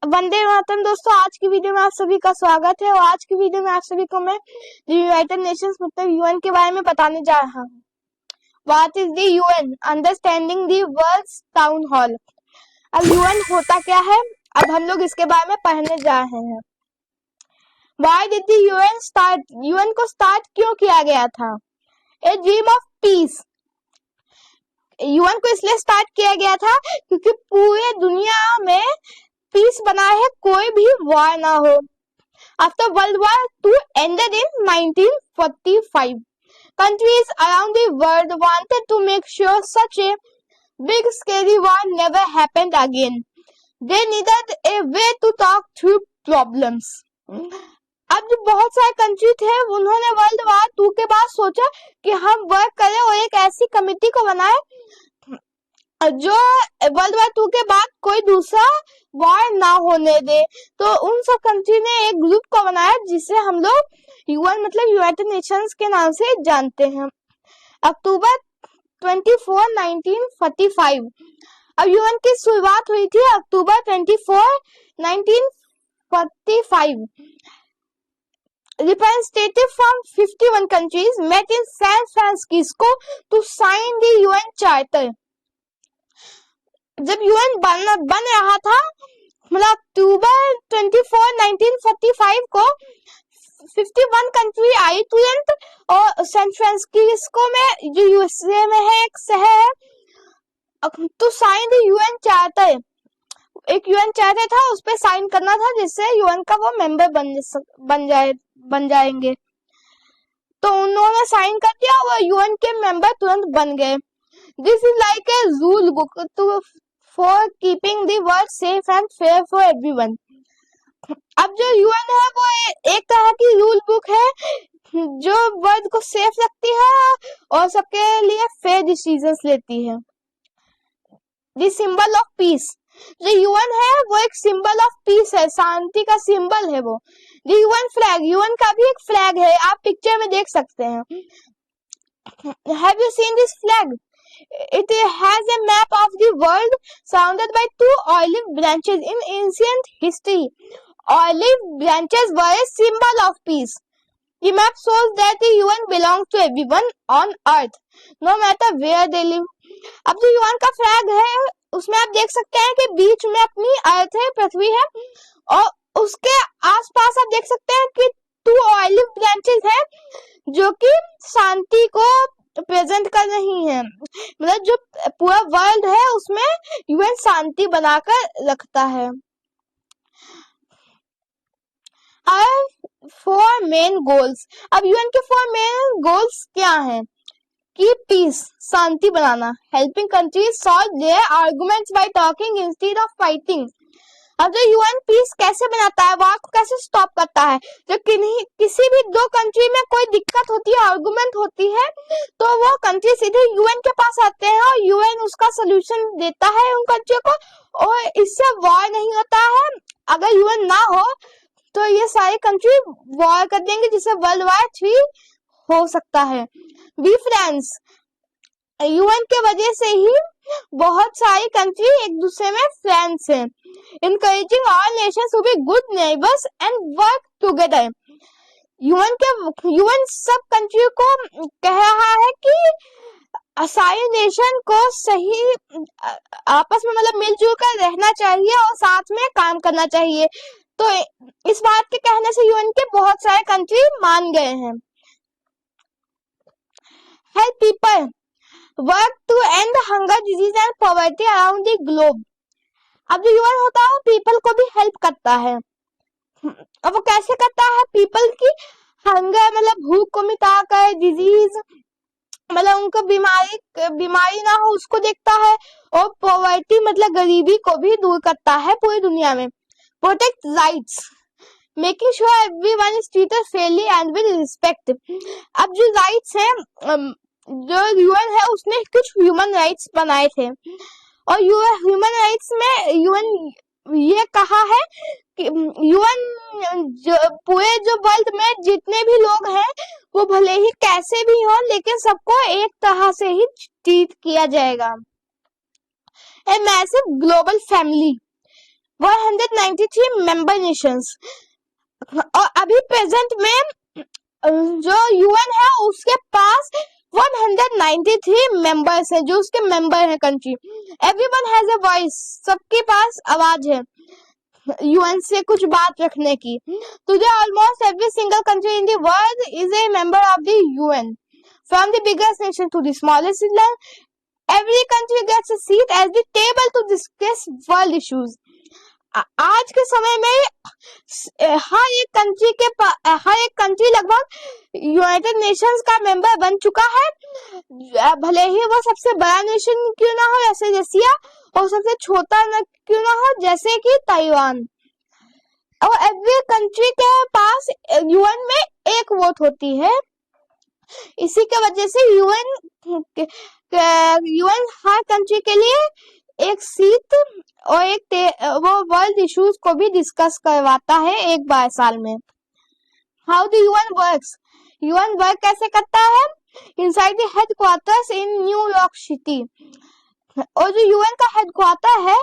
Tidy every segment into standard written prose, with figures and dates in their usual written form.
वंदे मातरम दोस्तों, आज की वीडियो में आप सभी का स्वागत है। और आज की वीडियो में आप सभी को मैं यूनाइटेड नेशंस मतलब यूएन के बारे में बताने जा रहा हूँ। What is the UN? Understanding the world town hall. अब यूएन होता क्या है, अब हम लोग इसके बारे में पढ़ने जा रहे हैं। Why did the UN start? UN को स्टार्ट क्यों किया गया था? A dream of peace. UN को इसलिए स्टार्ट किया गया था क्योंकि पूरे दुनिया में पीस बना है, कोई भी वॉर ना हो। After world war two ended in 1945, countries around the world wanted to make sure such a big scary war never happened again. They needed a way to talk through problems. अब जो बहुत सारे country थे, उन्होंने world war 2 के बाद सोचा कि हम वर्क करें और एक ऐसी कमिटी को बनाए जो वर्ल्ड वॉर 2 के बाद कोई दूसरा वॉर ना होने दे। तो उन सब कंट्री ने एक ग्रुप को बनाया जिसे हम लोग यूएन मतलब यूनाइटेड नेशंस के नाम से जानते हैं। अक्टूबर 24, 1945। अब यूएन की शुरुआत हुई थी अक्टूबर 24, 1945। Representatives from 51 countries met in San Francisco to sign the UN Charter. जब यूएन बन रहा था, मतलब अक्टूबर 24, 1945 को 51 कंट्री आई तुरंत, और सैन फ्रांसिस्को में जो यूएसए में है एक शहर है, तो साइन द यूएन चार्टर। एक यूएन चार्टर था, उस पे साइन करना था जिससे यूएन का वो मेंबर बन जाएंगे। तो उन्होंने साइन कर दिया, वो यूएन के मेंबर तुरंत बन गए। This is like a rule book to for keeping the world safe and fair for everyone. अब जो यूएन है वो एक तरह की रूल बुक है जो वर्ल्ड को सेफ रखती है और सबके लिए फेयर डिसीजंस लेती है। The symbol of peace. जो यूएन है वो एक सिंबल ऑफ पीस है, शांति का सिंबल है वो। The UN flag. यूएन का भी एक फ्लैग है, आप पिक्चर में देख सकते हैं। Have you seen this flag? It has a map of the world surrounded by 2 olive branches. In ancient history, olive branches were a symbol of peace. The map shows that the UN belongs to everyone on earth, no matter where they live. अब जो UN का flag है, उसमें आप देख सकते हैं कि बीच में अपनी अर्थ है, पृथ्वी है, और उसके आसपास आप देख सकते हैं कि 2 ऑलिव ब्रांचेस हैं जो कि शांति को प्रेजेंट कर रही है। मतलब जो पूरा वर्ल्ड है उसमें यूएन शांति बनाकर रखता है। और 4 मेन गोल्स। अब यूएन के 4 मेन गोल्स क्या हैं? कि पीस, शांति बनाना, helping countries solve their arguments by talking instead of fighting. अब जो यूएन पीस कैसे बनाता है, वार को कैसे स्टॉप करता है? जब किसी भी 2 कंट्री में कोई दिक्कत होती है, आर्गुमेंट होती है, तो वो कंट्री सीधे यूएन के पास आते हैं और यूएन उसका सोल्यूशन देता है उन कंट्री को, और इससे वॉर नहीं होता है। अगर यूएन ना हो तो ये सारी कंट्री वॉर कर देंगे, जिससे वर्ल्ड वॉर 3 हो सकता है। Be friends. यूएन के वजह से ही बहुत सारी कंट्री एक दूसरे में फ्रेंड्स हैं। Encouraging all nations to be good neighbors and work together. UN सब कंट्री को कह रहा है कि सारे नेशन को सही आपस में मतलब मिलजुल कर रहना चाहिए और साथ में काम करना चाहिए। तो इस बात के कहने से यूएन के बहुत सारे कंट्री मान गए हैं। Help people work to end hunger, disease and poverty around the globe. अब जो यूएन होता है वो पीपल को भी हेल्प करता है। अब वो कैसे करता है? पीपल की हंगर मतलब भूख को मिटाकर, डिजीज मतलब उनको बीमारी ना हो उसको देखता है, और पॉवर्टी मतलब गरीबी को भी दूर करता है पूरी दुनिया में। Protect rights, making sure everyone is treated Fairlie and with respect. अब जो राइट्स हैं, जो यूएन है उसने कुछ ह्यूमन राइट्स बनाए थे, और ह्यूमन राइट्स में यूएन ये कहा है कि यूएन पूरे जो वर्ल्ड में जितने भी लोग हैं वो भले ही कैसे भी हो, लेकिन सबको एक तरह से ही ट्रीट किया जाएगा। A massive global family. 193 member Nations, और अभी प्रेजेंट में जो यूएन है उसके पास 193 मेंबर्स है, जो उसके मेंबर है country. Everyone has a voice, सबके पास आवाज है यूएन से कुछ बात रखने की। Today almost every single country in the world is a member of the UN, from the biggest nation to the smallest nation, every country gets a seat at the table to discuss world issues. आज के समय में हर एक country लगभग United Nations का member बन चुका है, भले ही वो सबसे बड़ा नेशन क्यों ना हो जैसे रसिया, और सबसे छोटा क्यों ना हो जैसे कि ताइवान। और एवरी कंट्री के पास यूएन में एक वोट होती है। इसी के वजह से यूएन हर कंट्री के लिए एक सीट और वो वर्ल्ड इश्यूज को भी डिस्कस करवाता है एक बार साल में। How the UN works, UN work कैसे करता है? Inside the headquarters in New York city, और जो यूएन का हेडक्वार्टर है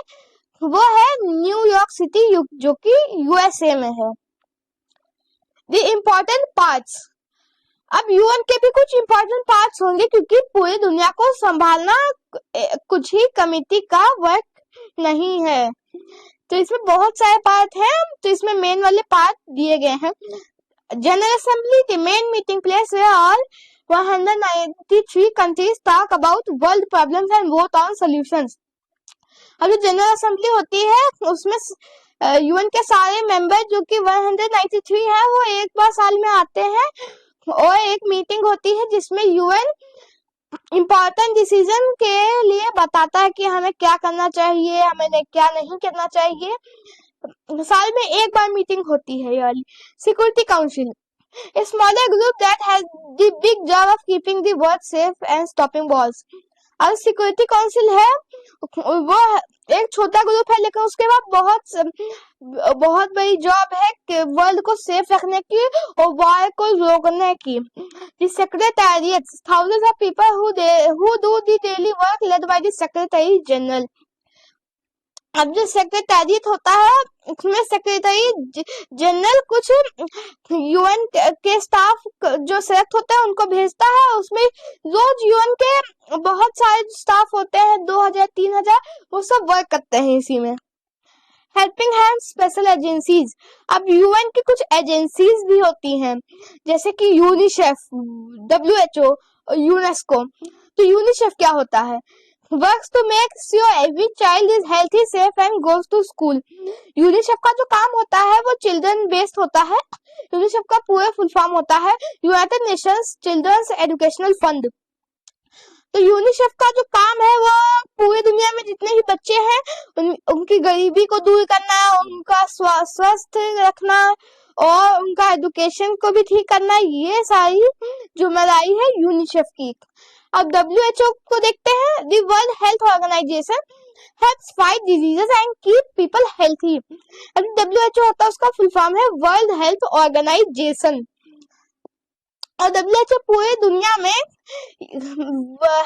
वो है न्यूयॉर्क सिटी, जो कि यूएसए में है। द इम्पोर्टेंट पार्ट्स, अब यूएन के भी कुछ इम्पोर्टेंट पार्ट्स होंगे क्योंकि पूरी दुनिया को संभालना कुछ ही कमेटी का वर्क नहीं है, तो इसमें बहुत सारे पार्ट हैं। तो इसमें मेन वाले पार्ट दिए गए हैं। General assembly, the main meeting place where all 193 countries talk about world problems and vote on solutions. अब जो जनरल असेंबली होती है उसमें यूएन के सारे मेंबर जो कि 193 है वो एक बार साल में आते हैं, और एक मीटिंग होती है जिसमें यूएन इम्पोर्टेंट डिसीजन के लिए बताता है कि हमें क्या करना चाहिए, हमें क्या नहीं करना चाहिए। साल में एक बार मीटिंग होती है ये वाली। Security council, a smaller group that has the big job of keeping the world safe and stopping wars। और सिक्योरिटी काउंसिल है वो एक छोटा ग्रुप है, लेकिन उसके बाद बहुत बड़ी जॉब है कि वर्ल्ड को सेफ रखने की और वॉर को रोकने की। The secretariat, thousands of people who do the daily work led by the secretary general। अब जो सेक्रेटेरिएट होता है उसमें सेक्रेटरी जनरल कुछ यूएन के स्टाफ जो सेलेक्ट होता है उनको भेजता है। उसमें रोज यूएन के बहुत सारे स्टाफ होते हैं, 2000-3000, वो सब वर्क करते हैं इसी में। हेल्पिंग हैंड स्पेशल एजेंसीज, अब यूएन की कुछ एजेंसीज भी होती हैं जैसे कि यूनिसेफ, WHO, यूनेस्को। तो यूनिसेफ क्या होता है? Works to make sure every child is healthy, safe and goes to school. UNICEF का जो काम होता है वो चिल्ड्रन बेस्ड होता है। यूनिसेफ का पूरा फुल फॉर्म होता है United Nations Children's Educational Fund. तो यूनिसेफ का जो काम है वो पूरी दुनिया में जितने भी बच्चे हैं उनकी गरीबी को दूर करना, उनका स्वस्थ रखना और उनका एजुकेशन को भी ठीक करना, ये सारी जिम्मेदारी है यूनिसेफ की। अब WHO को देखते हैं। The World Health Organization helps fight diseases and keep people healthy. अब WHO होता है उसका फुल फॉर्म है वर्ल्ड हेल्थ ऑर्गेनाइजेशन, और WHO पूरे दुनिया में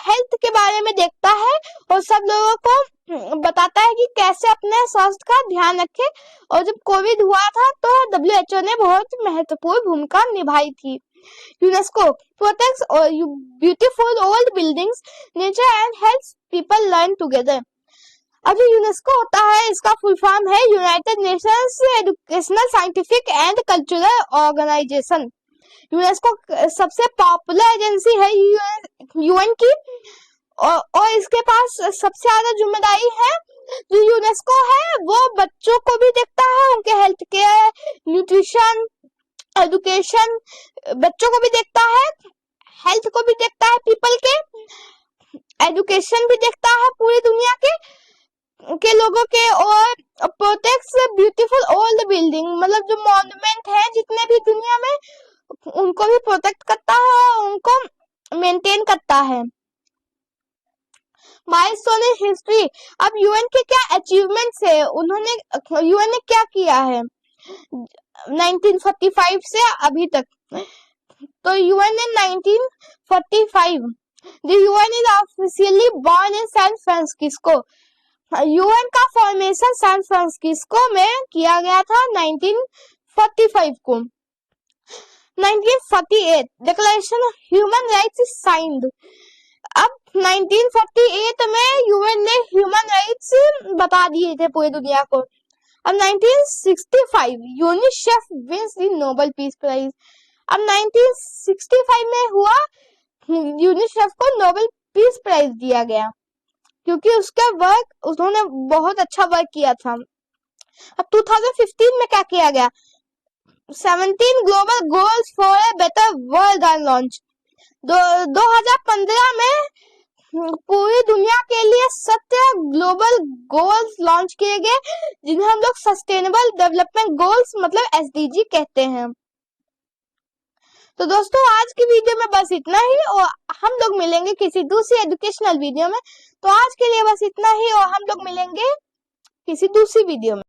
हेल्थ के बारे में देखता है और सब लोगों को बताता है कि कैसे अपने स्वास्थ्य का ध्यान रखें। और जब कोविड हुआ था तो WHO ने बहुत महत्वपूर्ण भूमिका निभाई थी। UNESCO protects beautiful old buildings, nature and helps people learn together. अब जो यूनेस्को होता है इसका फुल फॉर्म है United Nations Educational, Scientific and Cultural Organization. UNESCO सबसे पॉपुलर एजेंसी है यूएन की, और इसके पास सबसे ज्यादा जिम्मेदारी है। जो यूनेस्को है वो बच्चों को भी देखता है, उनके हेल्थ केयर, न्यूट्रिशन, एजुकेशन, बच्चों को भी देखता है, हेल्थ को भी देखता है, पीपल के एजुकेशन भी देखता है पूरी दुनिया के लोगों के, और प्रोटेक्ट्स ब्यूटीफुल ओल्ड बिल्डिंग, मतलब जो मॉन्यूमेंट है जितने भी दुनिया में उनको भी प्रोटेक्ट करता है, उनको मेंटेन करता है। माइलस्टोन इन हिस्ट्री, अब यूएन के क्या अचीवमेंट्स है, यूएन ने क्या किया है 1945 से अभी तक। तो यूएन ने 1945 the UN is officially born in San Francisco. UN का फॉर्मेशन सैन फ्रांसिस्को में किया गया था 1945 को। 1948 declaration of human rights is signed. अब 1948 में यूएन ने ह्यूमन राइट्स बता दिए थे पूरी दुनिया को। अब 1965 UNICEF wins the Nobel Peace Prize. अब 1965 में हुआ यूनिसेफ को नोबेल पीस प्राइज दिया गया क्योंकि उसका वर्क, उन्होंने बहुत अच्छा वर्क किया था। अब 2015 में क्या किया गया? 17 global goals for a better world are launch. 2015 में पूरी दुनिया के लिए 17 ग्लोबल गोल्स लॉन्च किए गए जिन्हें हम लोग सस्टेनेबल डेवलपमेंट गोल्स मतलब एसडीजी कहते हैं। तो दोस्तों आज की वीडियो में बस इतना ही और हम लोग मिलेंगे किसी दूसरी एजुकेशनल वीडियो में। तो आज के लिए बस इतना ही और हम लोग मिलेंगे किसी दूसरी वीडियो में।